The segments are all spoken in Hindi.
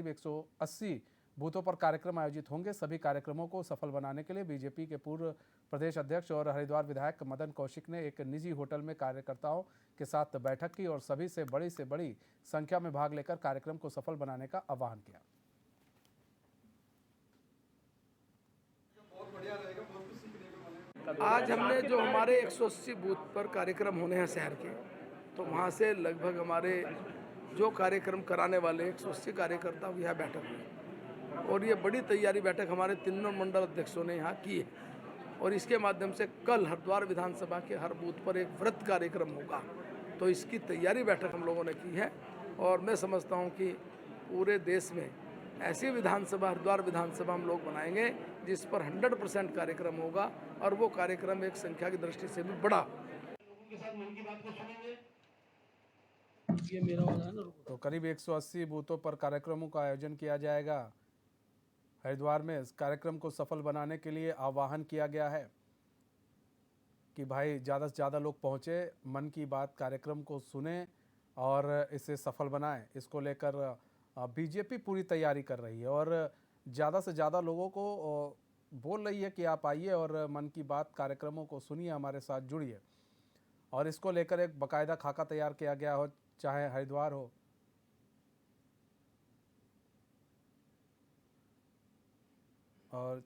करीब 180 बूथों पर कार्यक्रम आयोजित होंगे। सभी कार्यक्रमों को सफल बनाने के लिए बीजेपी के पूर्व प्रदेश अध्यक्ष और हरिद्वार विधायक मदन कौशिक ने एक निजी होटल में कार्यकर्ताओं के साथ बैठक की और सभी से बड़ी संख्या में भाग लेकर कार्यक्रम को सफल बनाने का आह्वान किया। आज हमने जो हमारे 180 बूथ पर कार्यक्रम होने हैं शहर के, तो वहाँ से लगभग हमारे जो कार्यक्रम कराने वाले 180 कार्यकर्ता यह बैठक हुई और ये बड़ी तैयारी बैठक हमारे तीनों मंडल अध्यक्षों ने यहाँ की है। और इसके माध्यम से कल हरिद्वार विधानसभा के हर बूथ पर एक व्रत कार्यक्रम होगा, तो इसकी तैयारी बैठक हम लोगों ने की है। और मैं समझता हूँ कि पूरे देश में ऐसी विधानसभा हरिद्वार विधानसभा हम लोग बनाएंगे जिस पर 100% कार्यक्रम होगा और वो कार्यक्रम एक संख्या की दृष्टि से भी बड़ा। ये मेरा वाला है ना। तो करीब 180 बूथों पर कार्यक्रमों का आयोजन किया जाएगा। हरिद्वार में इस कार्यक्रम को सफल बनाने के लिए आह्वान किया गया है कि भाई ज़्यादा से ज़्यादा लोग पहुँचे, मन की बात कार्यक्रम को सुने और इसे सफल बनाएं। इसको लेकर बीजेपी पूरी तैयारी कर रही है और ज़्यादा से ज़्यादा लोगों को बोल रही है कि आप आइए और मन की बात कार्यक्रमों को सुनिए, हमारे साथ जुड़िए। और इसको लेकर एक बाकायदा खाका तैयार किया गया हो, चाहे हरिद्वार हो, और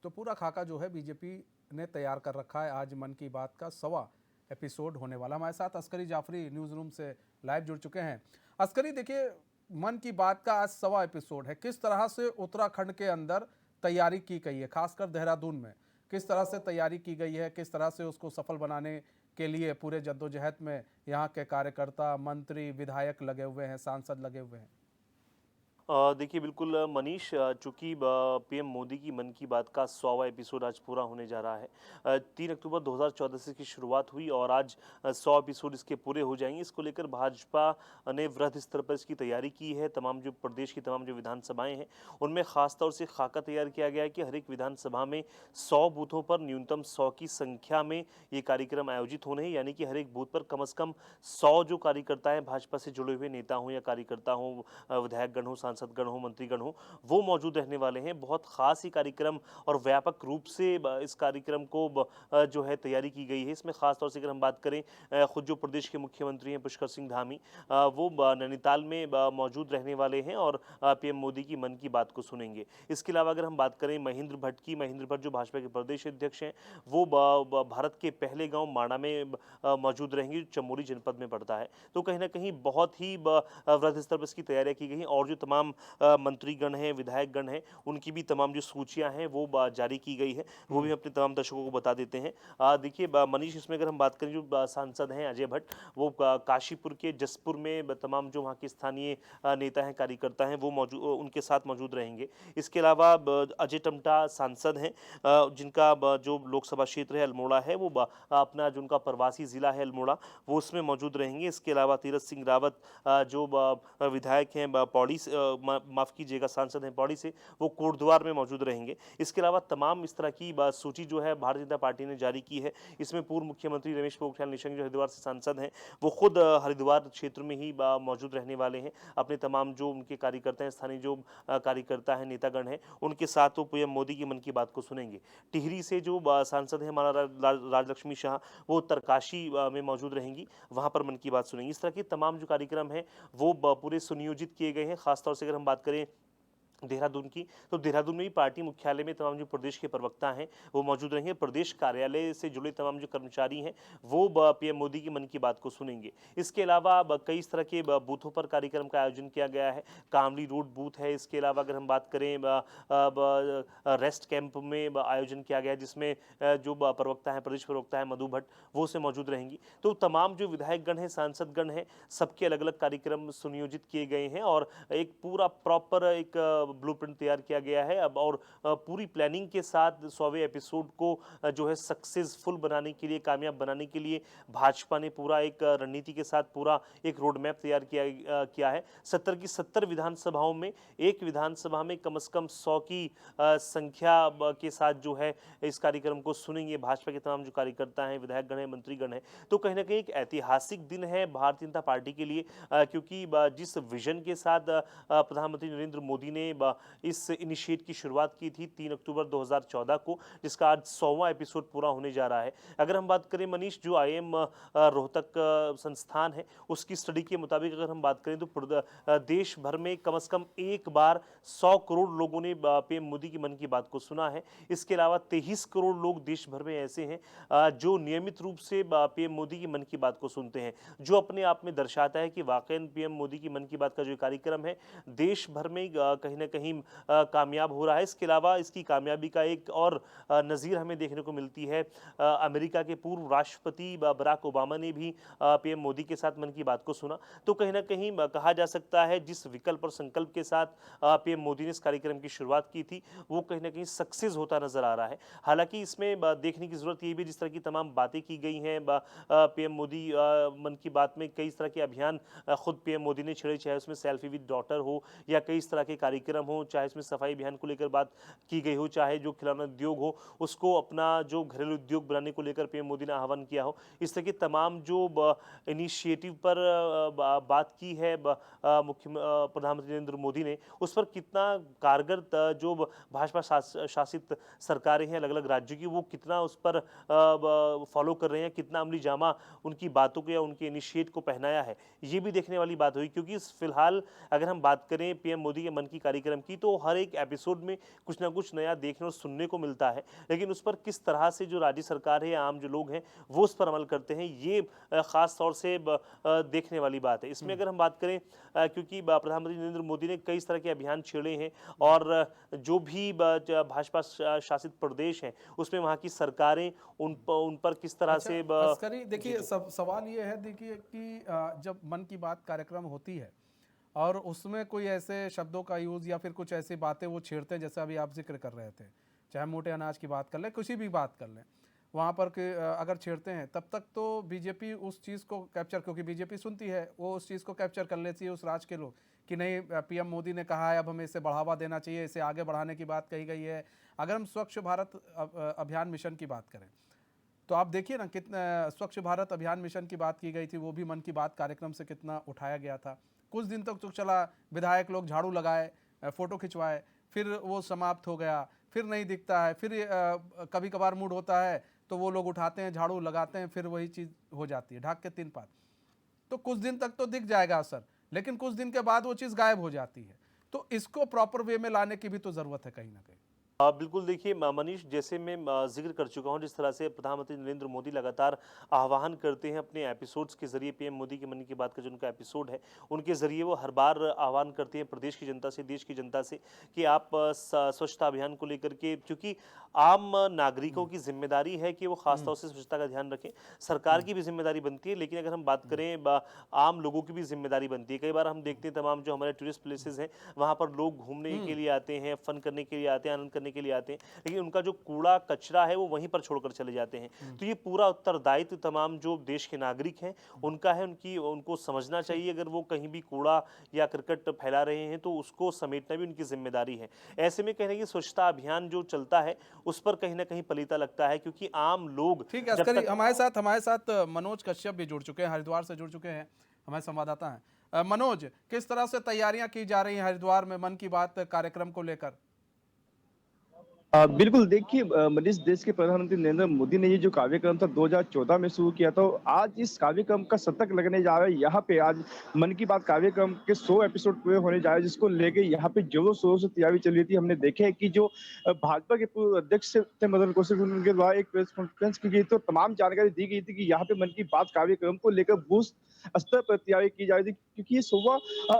तो पूरा खाका जो है बीजेपी ने तैयार कर रखा है। आज मन की बात का 100वां एपिसोड होने वाला। हमारे साथ अस्करी जाफरी न्यूज़ रूम से लाइव जुड़ चुके हैं। अस्करी, देखिए, मन की बात का आज 100वां एपिसोड है। किस तरह से उत्तराखंड के अंदर तैयारी की गई है, खासकर देहरादून में किस तरह से तैयारी की गई है, किस तरह से उसको सफल बनाने के लिए पूरे जद्दोजहद में यहाँ के कार्यकर्ता, मंत्री, विधायक लगे हुए हैं, सांसद लगे हुए हैं? देखिए बिल्कुल मनीष, चूँकि पीएम मोदी की मन की बात का 100वां एपिसोड आज पूरा होने जा रहा है। 3 अक्टूबर 2014 से इसकी शुरुआत हुई और आज 100 एपिसोड इसके पूरे हो जाएंगे। इसको लेकर भाजपा ने वृहद स्तर पर इसकी तैयारी की है। तमाम जो प्रदेश की तमाम जो विधानसभाएं हैं उनमें खास तौर से खाका तैयार किया गया है कि हर एक विधानसभा में 100 बूथों पर न्यूनतम 100 की संख्या में ये कार्यक्रम आयोजित होने हैं। यानी कि हर एक बूथ पर कम से कम 100 जो कार्यकर्ता हैं, भाजपा से जुड़े हुए नेता हों या कार्यकर्ता हों, विधायकगण हो, सांसदगण हो, मंत्रीगण हो, वो मौजूद रहने वाले हैं। बहुत खास ही कार्यक्रम और व्यापक रूप से इस कार्यक्रम को जो है तैयारी की गई है। इसमें खास तौर से अगर हम बात करें, खुद जो प्रदेश के मुख्यमंत्री हैं पुष्कर सिंह धामी, वो नैनीताल में मौजूद रहने वाले हैं और पीएम मोदी की मन की बात को सुनेंगे। इसके अलावा अगर हम बात करें महेंद्र भट्ट की, महेंद्र भट्ट जो भाजपा के प्रदेश अध्यक्ष हैं, वो भारत के पहले गांव माणा में मौजूद रहेंगे, जो चमोली जनपद में पड़ता है। तो कहीं ना कहीं बहुत ही वृहद स्तर पर इसकी तैयारियां की गई हैं और जो तमाम मंत्रीगण हैं, विधायकगण हैं, उनकी भी तमाम जो सूचियां हैं वो जारी की गई है। वो भी अपने तमाम दर्शकों को बता देते हैं। देखिए मनीष, इसमें अगर हम बात करें, जो सांसद हैं अजय भट्ट, वो काशीपुर के जसपुर में तमाम जो वहाँ के स्थानीय नेता हैं, कार्यकर्ता हैं, वो मौजूद उनके साथ मौजूद रहेंगे। इसके अलावा अजय टमटा सांसद हैं, जिनका जो लोकसभा क्षेत्र है अल्मोड़ा है, वो अपना जो उनका प्रवासी जिला है अल्मोड़ा, वो उसमें मौजूद रहेंगे। इसके अलावा तीरथ सिंह रावत जो विधायक हैं पौड़ी से, माफ़ कीजिएगा, सांसद हैं पौड़ी से, वो कोटद्वार में मौजूद रहेंगे। इसके अलावा तमाम इस तरह की सूची जो है भारतीय जनता पार्टी ने जारी की है। इसमें पूर्व मुख्यमंत्री रमेश पोखरियाल निशंक जो हरिद्वार से सांसद हैं, वो खुद हरिद्वार क्षेत्र में ही मौजूद रहने वाले हैं। अपने तमाम जो उनके कार्यकर्ता हैं, स्थानीय जो कार्यकर्ता हैं, नेतागण हैं, उनके साथ वो पीएम मोदी की मन की बात को सुनेंगे। टिहरी से जो सांसद हैं हमारा राजलक्ष्मी शाह, वो उत्तरकाशी में मौजूद रहेंगी, वहाँ पर मन की बात सुनेंगी। इस तरह के तमाम जो कार्यक्रम हैं वो पूरे सुनियोजित किए गए हैं। खासतौर से अगर हम बात करें देहरादून की, तो देहरादून में भी पार्टी मुख्यालय में तमाम जो प्रदेश के प्रवक्ता हैं वो मौजूद रहेंगे। प्रदेश कार्यालय से जुड़े तमाम जो कर्मचारी हैं वो पीएम मोदी की मन की बात को सुनेंगे। इसके अलावा कई इस तरह के बूथों पर कार्यक्रम का आयोजन किया गया है। कामली रोड बूथ है। इसके अलावा अगर हम बात करें, रेस्ट कैंप में आयोजन किया गया है, जिसमें जो प्रवक्ता है, प्रदेश प्रवक्ता है मधु भट्ट, वो से मौजूद रहेंगी। तो तमाम जो विधायकगण हैं, सांसदगण हैं, सबके अलग अलग कार्यक्रम सुनियोजित किए गए हैं और एक पूरा प्रॉपर एक ब्लूप्रिंट तैयार किया गया है अब, और पूरी प्लानिंग के साथ 100वें एपिसोड को जो है सक्सेसफुल बनाने के लिए, कामयाब बनाने के लिए भाजपा ने पूरा एक रणनीति के साथ पूरा एक रोड मैप तैयार किया है। 70 की 70 विधानसभाओं में एक विधानसभा में कम से कम 100 की संख्या के साथ जो है इस कार्यक्रम को सुनेंगे भाजपा के तमाम जो कार्यकर्ता हैं, विधायकगण हैं, मंत्रीगण हैं। तो कहीं ना कहीं एक ऐतिहासिक दिन है भारतीय जनता पार्टी के लिए, क्योंकि जिस विजन के साथ प्रधानमंत्री नरेंद्र मोदी ने इस इनिशिएट की शुरुआत की थी 3 अक्टूबर 2014 को, जिसका आज 100वां एपिसोड पूरा होने जा रहा है। अगर हम बात करें मनीष, जो IIM रोहतक संस्थान है उसकी स्टडी के मुताबिक अगर हम बात करें तो देश भर में कम से कम एक बार 100 करोड़ लोगों ने PM मोदी की मन की बात को सुना है। इसके अलावा 23 करोड़ लोग देश भर में ऐसे हैं जो नियमित रूप से PM मोदी की मन की बात को सुनते हैं, जो अपने आप में दर्शाता है कि वाकई PM मोदी की मन की बात का जो कार्यक्रम है देश भर में कहीं ना कहीं कामयाब हो रहा है। इसके अलावा इसकी कामयाबी का एक और नज़ीर हमें देखने को मिलती है। अमेरिका के पूर्व राष्ट्रपति बराक ओबामा ने भी PM मोदी के साथ मन की बात को सुना। तो कहीं ना कहीं कहा जा सकता है जिस विकल्प और संकल्प के साथ PM मोदी ने इस कार्यक्रम की शुरुआत की थी वो कहीं ना कहीं सक्सेस होता नजर आ रहा है। हालांकि इसमें देखने की जरूरत ये भी, जिस तरह की तमाम बातें की गई हैं PM मोदी मन की बात में, कई तरह के अभियान खुद PM मोदी ने छेड़े, चाहे उसमें सेल्फी विद डॉटर हो या कई इस तरह के कार्यक्रम हो, चाहे इसमें सफाई अभियान को लेकर बात की गई हो, चाहे जो खिलौना उद्योग हो उसको अपना जो घरेलू उद्योग बनाने को लेकर PM मोदी ने आह्वान किया हो। इस तरह के तमाम जो इनिशिएटिव पर बात की है प्रधानमंत्री नरेंद्र मोदी ने, उस पर कितना कारगर जो भाजपा शासित सरकारें हैं अलग अलग राज्यों की, वो कितना उस पर फॉलो कर रहे हैं, कितना अमली जामा उनकी बातों को या उनके इनिशिएट को पहनाया है, ये भी देखने वाली बात हुई। क्योंकि फिलहाल अगर हम बात करें PM मोदी के मन की कार्यक्रम की, तो हर एक एपिसोड में कुछ ना कुछ नया देखने और सुनने को मिलता है, लेकिन उस पर किस तरह से जो राज्य सरकार है, आम जो लोग हैं वो उस पर अमल करते हैं, ये खास तौर से देखने वाली बात है। इसमें अगर हम बात करें, क्योंकि प्रधानमंत्री नरेंद्र मोदी ने कई तरह के अभियान छेड़े हैं और जो भी भाजपा शासित प्रदेश हैं उसमें वहाँ की सरकारें उन पर किस तरह से अस्करी, देखिए सवाल ये है, देखिए कि जब मन की बात कार्यक्रम होती है और उसमें कोई ऐसे शब्दों का यूज़ या फिर कुछ ऐसी बातें वो छेड़ते हैं, जैसे अभी आप जिक्र कर रहे थे, चाहे मोटे अनाज की बात कर लें, किसी भी बात कर लें, वहाँ पर अगर छेड़ते हैं तब तक तो बीजेपी उस चीज़ को कैप्चर, क्योंकि बीजेपी सुनती है, वो उस चीज़ को कैप्चर कर लेती है उस राज्य के लोग कि नहीं, PM मोदी ने कहा है अब हमें इसे बढ़ावा देना चाहिए, इसे आगे बढ़ाने की बात कही गई है। अगर हम स्वच्छ भारत अभियान मिशन की बात करें तो आप देखिए ना, कितना स्वच्छ भारत अभियान मिशन की बात की गई थी, वो भी मन की बात कार्यक्रम से कितना उठाया गया था। कुछ दिन तक तो चला, विधायक लोग झाड़ू लगाए, फ़ोटो खिंचवाए, फिर वो समाप्त हो गया, फिर नहीं दिखता है, फिर कभी कभार मूड होता है तो वो लोग उठाते हैं, झाड़ू लगाते हैं, फिर वही चीज़ हो जाती है, ढाक के 3 पात। तो कुछ दिन तक तो दिख जाएगा असर, लेकिन कुछ दिन के बाद वो चीज़ गायब हो जाती है। तो इसको प्रॉपर वे में लाने की भी तो ज़रूरत है कहीं ना कहीं। बिल्कुल, देखिए मनीष, जैसे मैं जिक्र कर चुका हूं, जिस तरह से प्रधानमंत्री नरेंद्र मोदी लगातार आह्वान करते हैं अपने एपिसोड्स के जरिए, PM मोदी के मन की बात का जो उनका एपिसोड है उनके ज़रिए वो हर बार आह्वान करते हैं प्रदेश की जनता से, देश की जनता से कि आप स्वच्छता अभियान को लेकर के, क्योंकि आम नागरिकों की जिम्मेदारी है कि वो खासतौर से स्वच्छता का ध्यान रखें। सरकार की भी जिम्मेदारी बनती है, लेकिन अगर हम बात करें आम लोगों की भी जिम्मेदारी बनती है। कई बार हम देखते हैं तमाम जो हमारे टूरिस्ट प्लेसेस हैं वहाँ पर लोग घूमने के लिए आते हैं, फन करने के लिए आते हैं, आनंद करने के लिए आते हैं, लेकिन उनका जो कूड़ा कचरा है वो वहीं पर छोड़कर चले जाते हैं। तो ये पूरा उत्तरदायित्व तमाम जो देश के नागरिक हैं उनका है, उनको समझना चाहिए। अगर वो कहीं भी कूड़ा या करकट फैला रहे हैं तो उसको समेटना भी उनकी जिम्मेदारी है। ऐसे में कहने की स्वच्छता अभियान जो चलता है उस पर कहीं ना कहीं पलीता लगता है, क्योंकि आम लोग ठीक है। अस्करी, हमारे साथ मनोज कश्यप भी जुड़ चुके हैं, हरिद्वार से जुड़ चुके हैं, हमारे संवाददाता हैं। मनोज, किस तरह से तैयारियां की जा रही हैं हरिद्वार में मन की बात कार्यक्रम को लेकर? बिल्कुल, देखिए मनीष, देश के प्रधानमंत्री नरेंद्र मोदी ने ये जो कार्यक्रम था 2014 में शुरू किया था, आज इस कार्यक्रम का शतक लगने जा रहा है। यहाँ पे आज मन की बात कार्यक्रम के 100 एपिसोड पूरे होने जा रहे हैं, जिसको लेके यहाँ पे जोरों शोरों से तैयारी चल रही थी। हमने देखे है कि जो भाजपा के पूर्व अध्यक्ष थे मदन कौशिक, उनके द्वारा एक प्रेस कॉन्फ्रेंस की गई तो तमाम जानकारी दी गई थी कि यहाँ पे मन की बात कार्यक्रम को लेकर बूथ स्तर पर तैयारी की जा रही थी, क्योंकि ये 100वां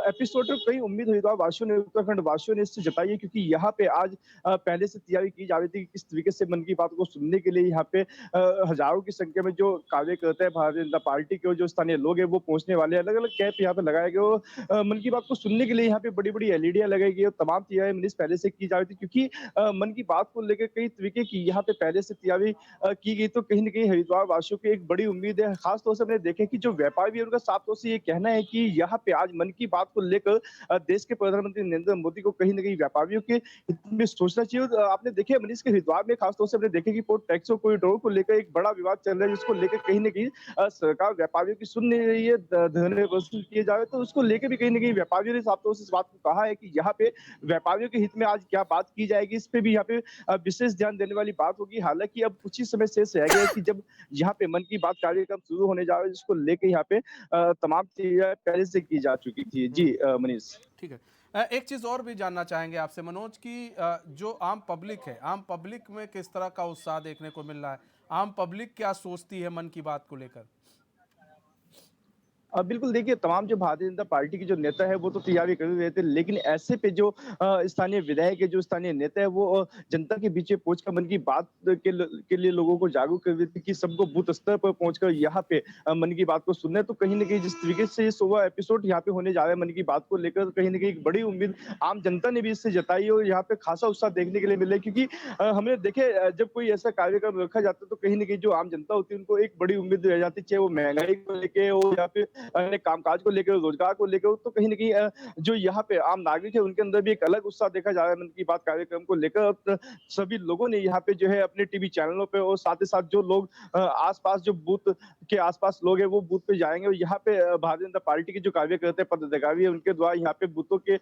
एपिसोड कई उम्मीद हरिद्वार वासियों ने, उत्तराखंड वासियों ने इससे जताई है, क्योंकि यहाँ पे आज पहले से तैयारी भी की जा रही थी कि किस तरीके से मन की बात को सुनने के लिए यहाँ पे हजारों की संख्या में जो कार्यकर्ता है भारतीय जनता पार्टी के, और जो स्थानीय लोग हैं वो पहुंचने वाले हैं। अलग-अलग कैंप यहाँ पे लगाए गए, और मन की बात को सुनने के लिए यहाँ पे बड़ी-बड़ी एलईडीयाँ लगाई गई, और तमाम तैयारी मनीष पहले से की जा रही थी, क्योंकि मन की बात को लेकर कई तरीके की यहाँ पे पहले से तैयारी की गई। तो कहीं न कहीं हरिद्वार वासियों की एक बड़ी उम्मीद है। खास तौर से हमने देखा कि जो व्यापारी है उनका साफ तौर से ये कहना है कि यहाँ पे आज मन की बात को लेकर देश के प्रधानमंत्री नरेंद्र मोदी को कहीं न कहीं व्यापारियों के हित में सोचना चाहिए। और आपने देखा मनीष के हरिद्वार में खास तौर से हमने देखा कि पोर्ट टैक्सों कॉरिडोर को लेकर एक बड़ा विवाद चल रहा है, जिसको लेकर कहीं न कहीं सरकार व्यापारियों की सुन नहीं रही है, धरने वसूल किए जा रहे हैं। तो उसको लेकर भी कहीं न कहीं व्यापारियों ने साफ तौर से इस बात को कहा है कि यहाँ पे व्यापारियों के हित में आज क्या बात की जाएगी, इस पे भी यहाँ पे विशेष ध्यान देने वाली बात होगी। हालाँकि अब कुछ ही समय शेष रह गया है कि जब यहाँ पे मन की बात कार्यक्रम शुरू होने जा रहा है, जिसको लेके यहाँ पे तमाम चीजें पहले से की जा चुकी थी। जी मनीष। ठीक है। एक चीज़ और भी जानना चाहेंगे आपसे मनोज कि जो आम पब्लिक है, आम पब्लिक में किस तरह का उत्साह देखने को मिल रहा है? आम पब्लिक क्या सोचती है मन की बात को लेकर? बिल्कुल देखिए, तमाम जो भारतीय जनता पार्टी के जो नेता है वो तो तैयारी कर ही रहे थे, लेकिन ऐसे पे जो स्थानीय विधायक है, जो स्थानीय नेता है, वो जनता के बीच में पहुंचकर मन की बात के लिए लोगों को जागरूक कर रहे थे कि सबको बूथ स्तर पर पहुंचकर यहाँ पे मन की बात को सुनना है। तो कहीं न कहीं जिस तरीके से ये 16वां एपिसोड यहाँ पे होने जा रहा है मन की बात को लेकर, कहीं न कहीं एक बड़ी उम्मीद आम जनता ने भी इससे जताई है, और यहाँ पे खासा उत्साह देखने के लिए मिला है, क्योंकि हमने देखे जब कोई ऐसा कार्यक्रम रखा जाता है तो कहीं न कहीं जो आम जनता होती है उनको एक बड़ी उम्मीद रह जाती है, चाहे वो महंगाई को लेके हो या फिर अन्य कामकाज को लेकर, रोजगार को लेकर हो। तो कहीं न कहीं जो यहाँ पे आम नागरिक है उनके अंदर भी एक अलग उत्साह देखा जा रहा है मन की बात कार्यक्रम को लेकर। सभी लोगों ने यहाँ पे जो है अपने टीवी चैनलों पे, और साथ ही साथ जो लोग आस-पास जो बूथ के आस-पास लोग हैं वो बूथ पे जाएँगे, और यहाँ पे भारतीय जनता पार्टी के जो कार्यकर्ता है, पदाधिकारी है, उनके द्वारा यहाँ पे बूथों के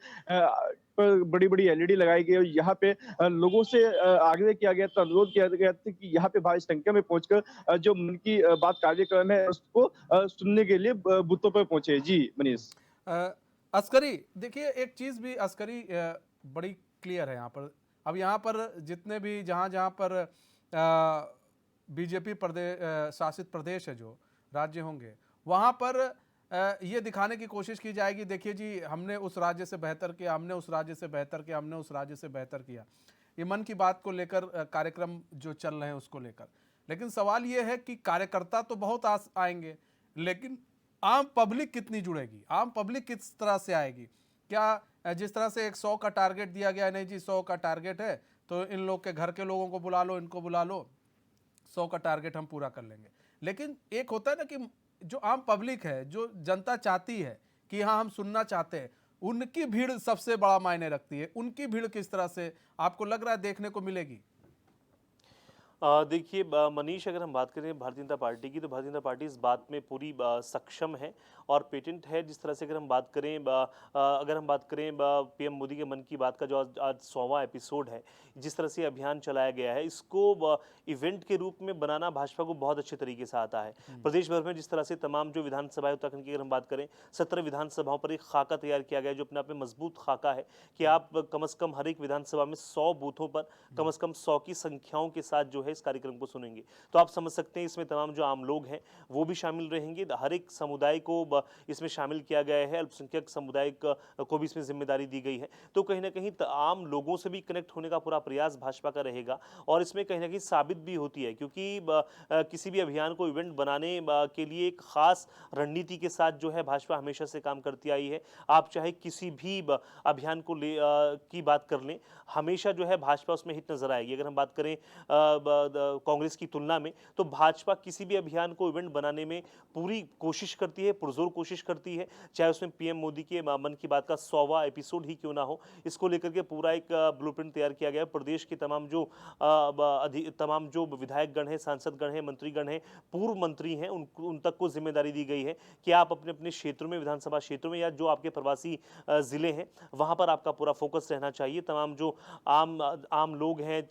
पर बड़ी-बड़ी एलईडी लगाई गई, और यहाँ पे लोगों से आग्रह किया गया था, अनुरोध किया गया था कि यहाँ पे भारी संख्या में पहुंचकर जो मन की बात कार्यक्रम है उसको सुनने के लिए बूथों पर पहुंचे। जी मनीष। अ, अस्करी देखिए, एक चीज़ भी अस्करी बड़ी क्लियर है यहाँ पर। अब यहाँ पर जितने भी जहाँ पर बीजेपी शासित प्रदेश है, जो राज्य होंगे, वहाँ पर ये दिखाने की कोशिश की जाएगी, देखिए जी हमने उस राज्य से बेहतर किया, हमने उस राज्य से बेहतर किया, हमने उस राज्य से बेहतर किया। ये मन की बात को लेकर कार्यक्रम जो चल रहे हैं उसको लेकर। लेकिन सवाल ये है कि कार्यकर्ता तो बहुत आएंगे, लेकिन आम पब्लिक कितनी जुड़ेगी? आम पब्लिक किस तरह से आएगी? क्या जिस तरह से एक 100 का टारगेट दिया गया, नहीं जी 100 का टारगेट है तो इन लोग के घर के लोगों को बुला लो, इनको बुला लो, 100 का टारगेट हम पूरा कर लेंगे। लेकिन एक होता है ना कि जो आम पब्लिक है, जो जनता चाहती है कि हाँ हम सुनना चाहते हैं, उनकी भीड़ सबसे बड़ा मायने रखती है। उनकी भीड़ किस तरह से आपको लग रहा है देखने को मिलेगी? देखिए मनीष, अगर हम बात करें भारतीय जनता पार्टी की, तो भारतीय जनता पार्टी इस बात में पूरी सक्षम है और पेटेंट है। जिस तरह से अगर हम बात करें पीएम मोदी के मन की बात का जो आज 100वां एपिसोड है, जिस तरह से अभियान चलाया गया है, इसको इवेंट के रूप में बनाना भाजपा को बहुत अच्छे तरीके से आता है। प्रदेश भर में जिस तरह से तमाम जो विधानसभा उत्तराखंड की अगर हम बात करें, 17 विधानसभाओं पर एक खाका तैयार किया गया है, जो अपने आप में मजबूत खाका है कि आप कम से कम हर एक विधानसभा में 100 बूथों पर कम से कम 100 की संख्याओं के साथ जो है इस कार्यक्रम को सुनेंगे। तो आप समझ सकते हैं इसमें तमाम जो आम लोग हैं वो भी शामिल रहेंगे। हर एक समुदाय को इसमें शामिल किया गया है, अल्पसंख्यक समुदाय को भी इसमें जिम्मेदारी दी गई है। तो कहीं ना कहीं आम लोगों से भी कनेक्ट होने का पूरा प्रयास भाजपा का रहेगा, और इसमें कहीं ना कहीं साबित भी होती है, क्योंकि किसी भी अभियान को इवेंट बनाने के लिए एक खास रणनीति के साथ जो है भाजपा हमेशा से काम करती आई है। आप चाहे किसी भी अभियान को की बात कर लें, हमेशा जो है भाजपा उसमें हिट नजर आएगी। अगर हम बात करें कांग्रेस की तुलना में, तो भाजपा किसी भी अभियान को इवेंट बनाने में पूरी कोशिश करती है, पुरजोर कोशिश करती है, चाहे उसमें पीएम मोदी के मन की बात का 100वां एपिसोड ही क्यों ना हो। इसको लेकर के पूरा एक ब्लूप्रिंट तैयार किया गया है। प्रदेश के तमाम जो विधायकगण हैं, सांसदगण हैं, मंत्रीगण हैं, पूर्व मंत्री हैं, उन तक को जिम्मेदारी दी गई है कि आप अपने अपने क्षेत्रों में, विधानसभा क्षेत्रों में, या जो आपके प्रवासी जिले हैं वहां पर आपका पूरा फोकस रहना चाहिए। तमाम जो आम लोग हैं,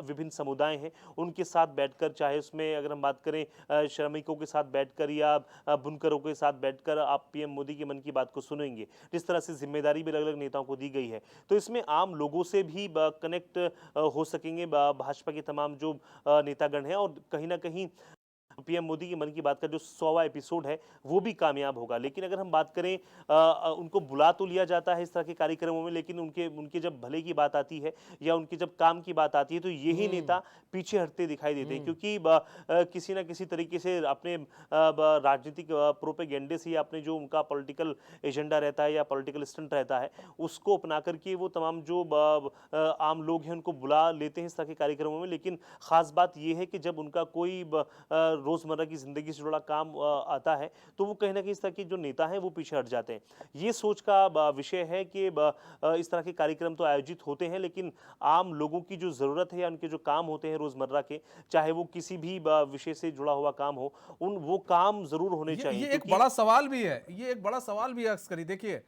विभिन्न समुदाय हैं, उनके साथ बैठकर, चाहे उसमें अगर हम बात करें श्रमिकों के साथ बैठकर या बुनकरों के साथ बैठकर, आप पीएम मोदी के मन की बात को सुनेंगे। जिस तरह से जिम्मेदारी भी अलग अलग नेताओं को दी गई है, तो इसमें आम लोगों से भी कनेक्ट हो सकेंगे भाजपा के तमाम जो नेतागण हैं, और कहीं ना कहीं पीएम मोदी की मन की बात का जो 100वां एपिसोड है वो भी कामयाब होगा। लेकिन अगर हम बात करें उनको बुला तो लिया जाता है इस तरह के कार्यक्रमों में, लेकिन उनके उनके जब भले की बात आती है या उनके जब काम की बात आती है तो यही नेता पीछे हटते दिखाई देते हैं, क्योंकि किसी ना किसी तरीके से अपने राजनीतिक प्रोपेगेंडे से या अपने जो उनका पॉलिटिकल एजेंडा रहता है या पॉलिटिकल स्टंट रहता है उसको अपना करके वो तमाम जो आम लोग हैं उनको बुला लेते हैं इस तरह के कार्यक्रमों में। लेकिन खास बात यह है कि जब उनका कोई रोजमर्रा की जिंदगी से जुड़ा काम आता है तो वो कहीं ना कहीं इस तरह के जो नेता हैं वो पीछे हट जाते हैं। ये सोच का विषय है कि इस तरह के कार्यक्रम तो आयोजित होते हैं, लेकिन आम लोगों की जो जरूरत है या उनके जो काम होते हैं रोजमर्रा के, चाहे वो किसी भी विषय से जुड़ा हुआ काम हो, वो काम जरूर होने चाहिए। ये एक बड़ा सवाल भी है, ये एक बड़ा सवाल भी है अस्करी। देखिए,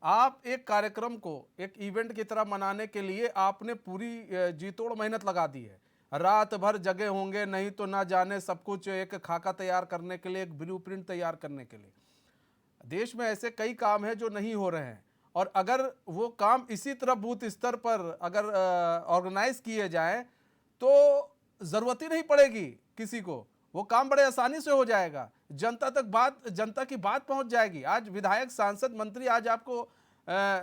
आप एक कार्यक्रम को एक इवेंट की तरह मनाने के लिए आपने पूरी जी तोड़ मेहनत लगा दी है, रात भर जगे होंगे, नहीं तो ना जाने सब कुछ एक खाका तैयार करने के लिए, एक ब्लूप्रिंट तैयार करने के लिए। देश में ऐसे कई काम हैं जो नहीं हो रहे हैं, और अगर वो काम इसी तरह बूथ स्तर पर अगर ऑर्गेनाइज किए जाएं तो ज़रूरत ही नहीं पड़ेगी किसी को, वो काम बड़े आसानी से हो जाएगा, जनता तक बात, जनता की बात पहुंच जाएगी। आज विधायक, सांसद, मंत्री आज आपको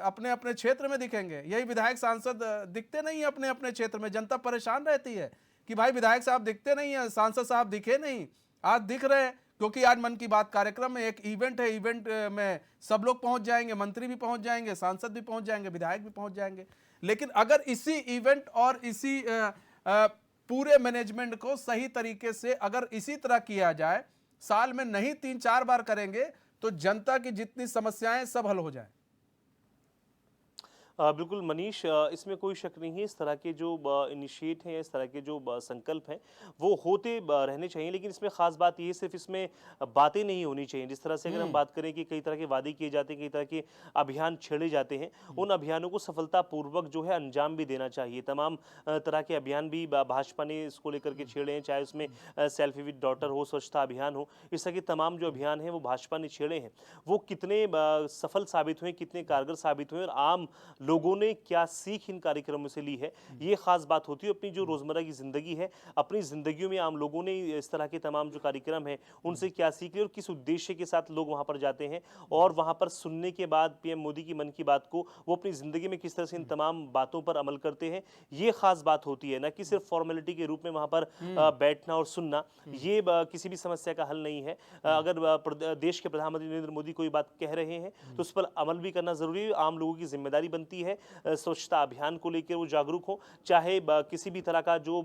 अपने अपने क्षेत्र में दिखेंगे, यही विधायक सांसद दिखते नहीं है अपने अपने क्षेत्र में। जनता परेशान रहती है कि भाई विधायक साहब दिखते नहीं है, सांसद साहब दिखे नहीं, आज दिख रहे हैं क्योंकि आज मन की बात कार्यक्रम में एक इवेंट है, इवेंट में सब लोग पहुंच जाएंगे, मंत्री भी पहुंच जाएंगे, सांसद भी पहुंच जाएंगे, विधायक भी पहुंच जाएंगे। लेकिन अगर इसी इवेंट और इसी पूरे मैनेजमेंट को सही तरीके से अगर इसी तरह किया जाए, साल में नहीं 3-4 बार करेंगे तो जनता की जितनी समस्याएं सब हल हो जाए। बिल्कुल मनीष, इसमें कोई शक नहीं है, इस तरह के जो इनिशिएट हैं, इस तरह के जो संकल्प हैं वो होते रहने चाहिए। लेकिन इसमें खास बात ये, सिर्फ इसमें बातें नहीं होनी चाहिए। जिस तरह से अगर हम बात करें कि कई तरह के वादे किए जाते हैं, कई तरह के अभियान छेड़े जाते हैं, उन अभियानों को सफलतापूर्वक जो है अंजाम भी देना चाहिए। तमाम तरह के अभियान भी भाजपा ने इसको लेकर के छेड़े हैं, चाहे उसमें सेल्फी विद डॉटर हो, स्वच्छता अभियान हो, इस तरह के तमाम जो अभियान हैं वो भाजपा ने छेड़े हैं। वो कितने सफल साबित हुए, कितने कारगर साबित हुए और आम लोगों ने क्या सीख इन कार्यक्रमों से ली है, ये खास बात होती है। अपनी जो रोजमर्रा की जिंदगी है, अपनी जिंदगियों में आम लोगों ने इस तरह के तमाम जो कार्यक्रम है उनसे क्या सीख लिया और किस उद्देश्य के साथ लोग वहां पर जाते हैं, और वहां पर सुनने के बाद पीएम मोदी की मन की बात को वो अपनी जिंदगी में किस तरह से इन तमाम बातों पर अमल करते हैं, ये खास बात होती है। ना कि सिर्फ फॉर्मेलिटी के रूप में वहां पर बैठना और सुनना, ये किसी भी समस्या का हल नहीं है। अगर देश के प्रधानमंत्री नरेंद्र मोदी कोई बात कह रहे हैं तो उस पर अमल भी करना जरूरी है। आम लोगों की जिम्मेदारी बनती है स्वच्छता अभियान को लेकर वो जागरूक हो, चाहे किसी भी तरह का जो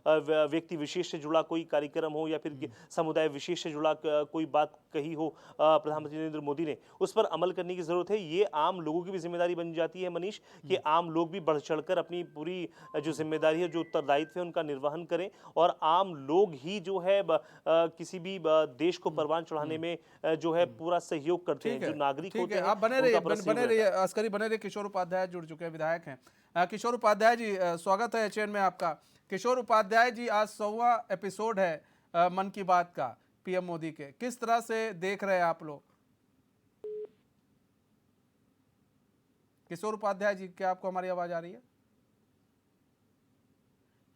व्यक्ति विशेष से जुड़ा कोई कार्यक्रम हो या फिर समुदाय विशेष से जुड़ा कोई बात कही हो प्रधानमंत्री नरेंद्र मोदी ने, उस पर अमल करने की जरूरत है। ये आम लोगों की भी जिम्मेदारी बन जाती है मनीष, कि आम लोग भी बढ़ चढ़कर अपनी पूरी जो जिम्मेदारी है, जो उत्तरदायित्व है, उनका निर्वहन करें, और आम लोग ही जो है किसी भी देश को परवान चढ़ाने में जो है पूरा सहयोग करते हैं। जो नागरिक होते हैं, आप बने रहिए अस्करी, बने रहिए। किशोर उपाध्याय जुड़ चुके हैं, विधायक हैं। किशोर उपाध्याय जी, स्वागत है एचएन में आपका। किशोर उपाध्याय जी, आज 100वां एपिसोड है मन की बात का पीएम मोदी के, किस तरह से देख रहे हैं आप लोग? किशोर उपाध्याय जी, क्या आपको हमारी आवाज आ रही है?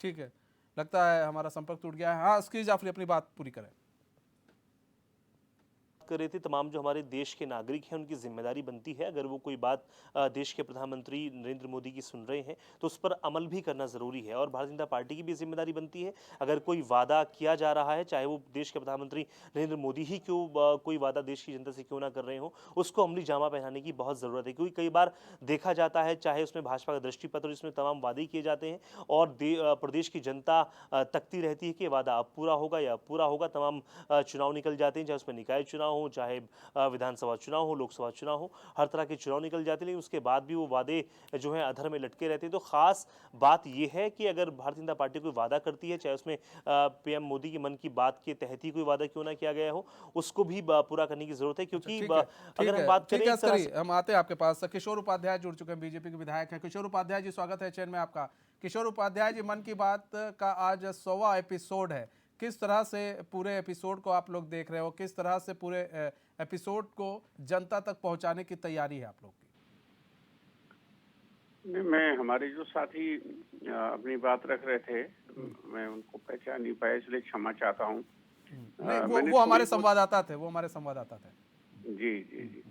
ठीक है, लगता है हमारा संपर्क टूट गया है। हाँ अस्करी जाफरी, अपनी बात पूरी करें। कर रहे थे, तमाम जो हमारे देश के नागरिक हैं उनकी जिम्मेदारी बनती है, अगर वो कोई बात देश के प्रधानमंत्री नरेंद्र मोदी की सुन रहे हैं तो उस पर अमल भी करना ज़रूरी है। और भारतीय जनता पार्टी की भी जिम्मेदारी बनती है, अगर कोई वादा किया जा रहा है, चाहे वो देश के प्रधानमंत्री नरेंद्र मोदी ही क्यों कोई वादा देश की जनता से क्यों ना कर रहे हो, उसको अमली जामा पहनाने की बहुत ज़रूरत है। क्योंकि कई बार देखा जाता है, चाहे उसमें भाजपा का दृष्टि पत्र जिसमें तमाम वादे किए जाते हैं और प्रदेश की जनता तकती रहती है कि वादा अब पूरा होगा या पूरा होगा। तमाम चुनाव निकल जाते हैं, चाहे उसमें निकाय चुनाव हो, चाहे विधानसभा चुनाव हो, लोकसभा चुनाव हो, हर तरह के चुनाव निकल जाते हैं, लेकिन उसके बाद भी वो वादे जो है अधर में लटके रहते हैं। तो खास बात यह है कि अगर भारतीय जनता पार्टी कोई वादा करती है, चाहे उसमें पीएम मोदी की मन की बात के तहत ही कोई वादा क्यों ना किया गया हो, उसको भी पूरा करने की जरूरत है। क्योंकि अगर हम बात करें, हम आते हैं आपके पास। किशोर उपाध्याय जुड़ चुके हैं, बीजेपी के विधायक हैं। किशोर उपाध्याय जी, स्वागत है चैन में आपका। किशोर उपाध्याय जी, मन की बात का आज 100वां एपिसोड है, किस तरह से पूरे एपिसोड को आप लोग देख रहे हो, किस तरह से पूरे एपिसोड को जनता तक पहुंचाने की तैयारी है आप लोग की? मैं हमारे जो साथी अपनी बात रख रहे थे, मैं उनको पहचान नहीं पाया, इसलिए क्षमा चाहता हूँ। नहीं, मैंने वो हमारे थोड़ी बहुत संवाददाता थे। जी जी जी।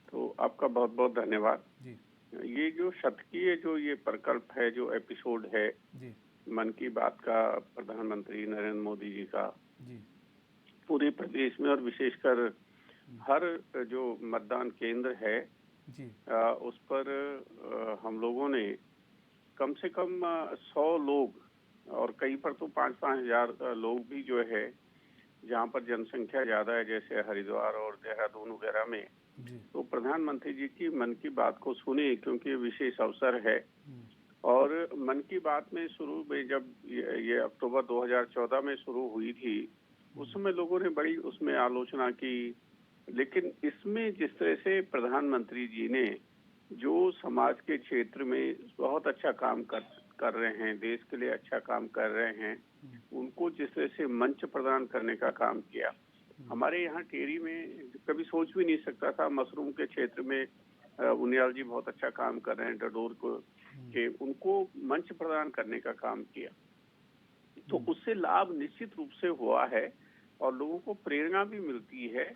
तो आपका बहुत बहुत धन्यवाद। जी ये जो शतकीय जो ये प्रकल्प है, जो एपिसोड है जी मन की बात का, प्रधानमंत्री नरेंद्र मोदी जी का, जी पूरे प्रदेश में और विशेषकर हर जो मतदान केंद्र है जी उस पर हम लोगों ने कम से कम 100 लोग, और कई पर तो 5-5 हजार लोग भी जो है, जहाँ पर जनसंख्या ज्यादा है जैसे हरिद्वार और देहरादून वगैरह में, जी तो प्रधानमंत्री जी की मन की बात को सुने, क्योंकि ये विशेष अवसर है। और मन की बात में शुरू में जब ये अक्टूबर 2014 में शुरू हुई थी, उस समय लोगों ने बड़ी उसमें आलोचना की, लेकिन इसमें जिस तरह से प्रधानमंत्री जी ने जो समाज के क्षेत्र में बहुत अच्छा काम कर रहे हैं, देश के लिए अच्छा काम कर रहे हैं, उनको जिस तरह से मंच प्रदान करने का काम किया। हमारे यहाँ टेरी में कभी सोच भी नहीं सकता था, मशरूम के क्षेत्र में उनियाल जी बहुत अच्छा काम कर रहे हैं, डडोर को के उनको मंच प्रदान करने का काम किया। तो उससे लाभ निश्चित रूप से हुआ है और लोगों को प्रेरणा भी मिलती है।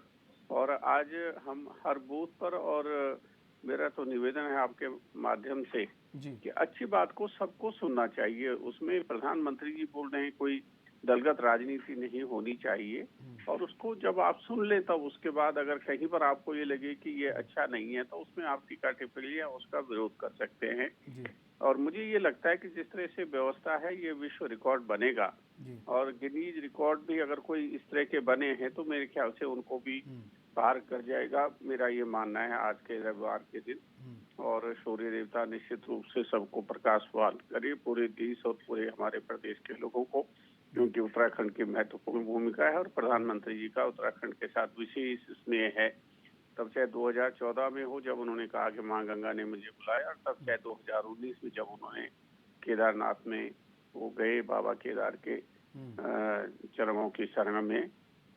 और आज हम हर बूथ पर, और मेरा तो निवेदन है आपके माध्यम से जी कि अच्छी बात को सबको सुनना चाहिए। उसमें प्रधानमंत्री जी बोल रहे हैं कोई दलगत राजनीति नहीं होनी चाहिए, और उसको जब आप सुन लें तब उसके बाद अगर कहीं पर आपको ये लगे कि ये अच्छा नहीं है तो उसमें आप टीका टिप्पणी या उसका विरोध कर सकते हैं। जी और मुझे ये लगता है कि जिस तरह से व्यवस्था है ये विश्व रिकॉर्ड बनेगा, जी और गिनीज रिकॉर्ड भी अगर कोई इस तरह के बने हैं तो मेरे ख्याल से उनको भी पार कर जाएगा, मेरा ये मानना है आज के रविवार के दिन। और सूर्य देवता निश्चित रूप से सबको प्रकाशवान करे, पूरे देश और पूरे हमारे प्रदेश के लोगों को, क्योंकि उत्तराखंड की महत्वपूर्ण भूमिका है और प्रधानमंत्री जी का उत्तराखंड के साथ विशेष स्नेह है। तब चाहे 2014 में हो जब उन्होंने कहा कि माँ गंगा ने मुझे बुलाया, और तब चाहे 2019 में जब उन्होंने केदारनाथ में वो गए, बाबा केदार के चरणों की शरण में।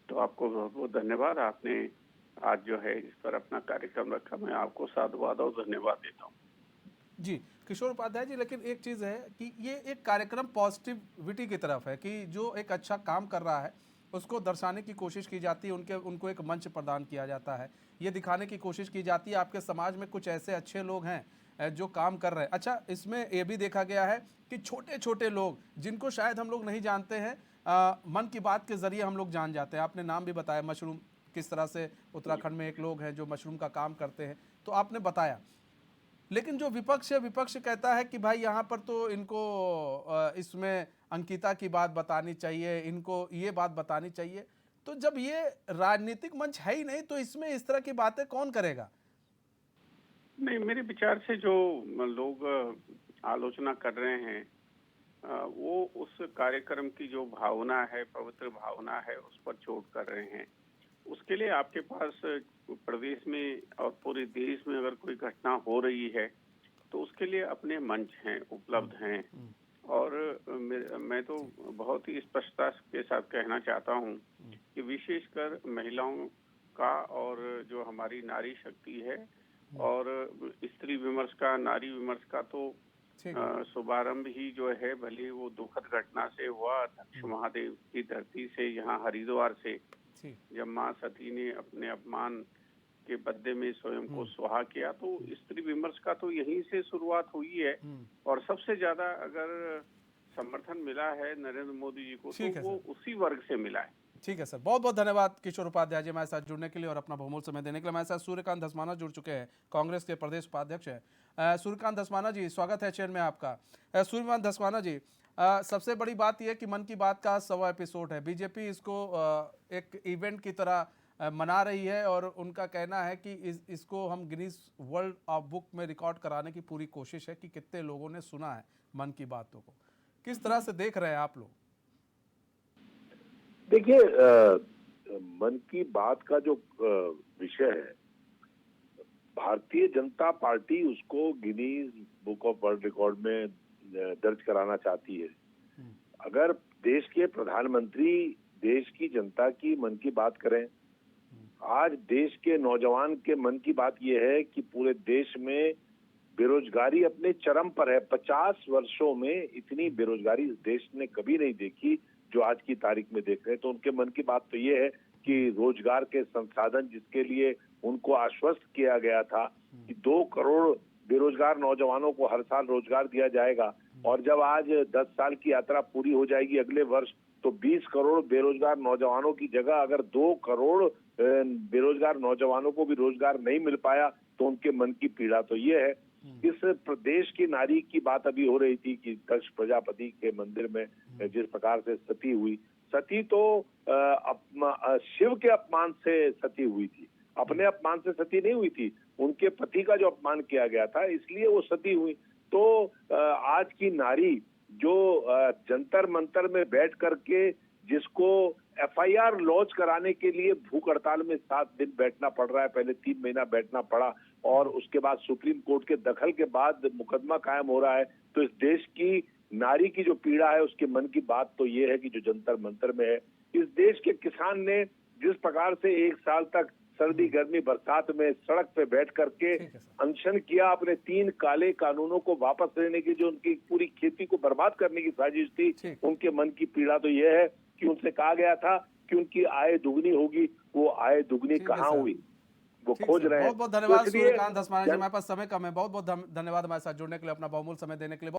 तो आपको बहुत बहुत धन्यवाद, आपने आज जो है इस पर अपना कार्यक्रम रखा, मैं आपको साधुवाद और धन्यवाद देता हूँ। जी किशोर उपाध्याय जी, लेकिन एक चीज़ है कि ये एक कार्यक्रम पॉजिटिविटी की तरफ है कि जो एक अच्छा काम कर रहा है उसको दर्शाने की कोशिश की जाती है, उनको एक मंच प्रदान किया जाता है, ये दिखाने की कोशिश की जाती है आपके समाज में कुछ ऐसे अच्छे लोग हैं जो काम कर रहे हैं। अच्छा, इसमें ये भी देखा गया है कि छोटे छोटे लोग जिनको शायद हम लोग नहीं जानते हैं, मन की बात के जरिए हम लोग जान जाते हैं। आपने नाम भी बताया मशरूम, किस तरह से उत्तराखंड में एक लोग हैं जो मशरूम का काम करते हैं, तो आपने बताया। लेकिन जो विपक्ष है, विपक्ष कहता है कि भाई यहाँ पर तो इनको इसमें अंकिता की बात बतानी चाहिए, इनको ये बात बतानी चाहिए। तो जब ये राजनीतिक मंच है ही नहीं तो इसमें इस तरह की बातें कौन करेगा? नहीं, मेरे विचार से जो लोग आलोचना कर रहे हैं वो उस कार्यक्रम की जो भावना है, पवित्र भावना है, उस पर चोट कर रहे हैं। उसके लिए आपके पास प्रदेश में और पूरे देश में अगर कोई घटना हो रही है तो उसके लिए अपने मंच हैं, उपलब्ध हैं। और मैं तो बहुत ही स्पष्टता के साथ कहना चाहता हूं कि विशेषकर महिलाओं का, और जो हमारी नारी शक्ति है, और स्त्री विमर्श का, नारी विमर्श का तो शुभारंभ ही जो है, भले वो दुखद घटना से हुआ, दक्ष महादेव की धरती से, यहाँ हरिद्वार से, जब माँ सती ने अपने अपमान के बदले में स्वयं को सुहा किया, तो स्त्री विमर्श का तो यहीं से शुरुआत हुई है। और सबसे ज्यादा अगर समर्थन मिला है नरेंद्र मोदी जी को तो वो उसी वर्ग से मिला है। ठीक है सर, बहुत बहुत धन्यवाद किशोर उपाध्याय जी हमारे साथ जुड़ने के लिए और अपना बहुमूल्य समय देने के लिए। हमारे साथ सूर्यकांत धस्माना जुड़ चुके हैं, कांग्रेस के प्रदेश उपाध्यक्ष हैं। सूर्यकांत धस्माना जी, स्वागत है चैनल में आपका। सूर्यकांत धस्माना जी, सबसे बड़ी बात यह है कि मन की बात का 100वां एपिसोड है, बीजेपी इसको एक इवेंट की तरह मना रही है और उनका कहना है कि इसको हम गिनीज वर्ल्ड ऑफ बुक में रिकॉर्ड कराने की पूरी कोशिश है कि कितने लोगों ने सुना है मन की बातों को। किस तरह से देख रहे हैं आप लोग? देखिए, मन की बात का जो विषय है, भारतीय जनता पार्टी उसको Guinness book of world record में दर्ज कराना चाहती है। अगर देश के प्रधानमंत्री देश की जनता की मन की बात करें, आज देश के नौजवान के मन की बात यह है कि पूरे देश में बेरोजगारी अपने चरम पर है। 50 वर्षों में इतनी बेरोजगारी इस देश ने कभी नहीं देखी। जो आज की तारीख में देख रहे हैं। तो उनके मन की बात तो ये है कि रोजगार के संसाधन जिसके लिए उनको आश्वस्त किया गया था कि 2 करोड़ बेरोजगार नौजवानों को हर साल रोजगार दिया जाएगा, और जब आज 10 साल की यात्रा पूरी हो जाएगी अगले वर्ष, तो 20 करोड़ बेरोजगार नौजवानों की जगह अगर 2 करोड़ बेरोजगार नौजवानों को भी रोजगार नहीं मिल पाया तो उनके मन की पीड़ा तो ये है। इस प्रदेश की नारी की बात अभी हो रही थी कि दक्ष प्रजापति के मंदिर में जिस प्रकार से सती हुई, सती तो शिव के अपमान से सती हुई थी, अपने अपमान से सती नहीं हुई थी, उनके पति का जो अपमान किया गया था इसलिए वो सती हुई। तो आज की नारी जो जंतर मंतर में बैठ करके जिसको एफआईआर लॉन्च कराने के लिए भूख हड़ताल में 7 दिन बैठना पड़ रहा है, पहले 3 महीना बैठना पड़ा और उसके बाद सुप्रीम कोर्ट के दखल के बाद मुकदमा कायम हो रहा है। तो इस देश की नारी की जो पीड़ा है उसके मन की बात तो ये है कि जो जंतर मंतर में है, इस देश के किसान ने जिस प्रकार से 1 साल तक सर्दी गर्मी बरसात में सड़क पे बैठ करके अनशन किया, अपने 3 काले कानूनों को वापस लेने की, जो उनकी पूरी खेती को बर्बाद करने की साजिश थी, उनके मन की पीड़ा तो यह है कि उनसे कहा गया था कि उनकी आय दुगनी होगी, वो आय दुगनी कहाँ हुई, वो खोज रहे हैं। बहुत बहुत धन्यवाद सूर्यकांत धस्माना जी, हमारे पास समय कम है। बहुत बहुत धन्यवाद हमारे साथ जुड़ने के लिए, अपना बहुमूल्य समय देने के लिए।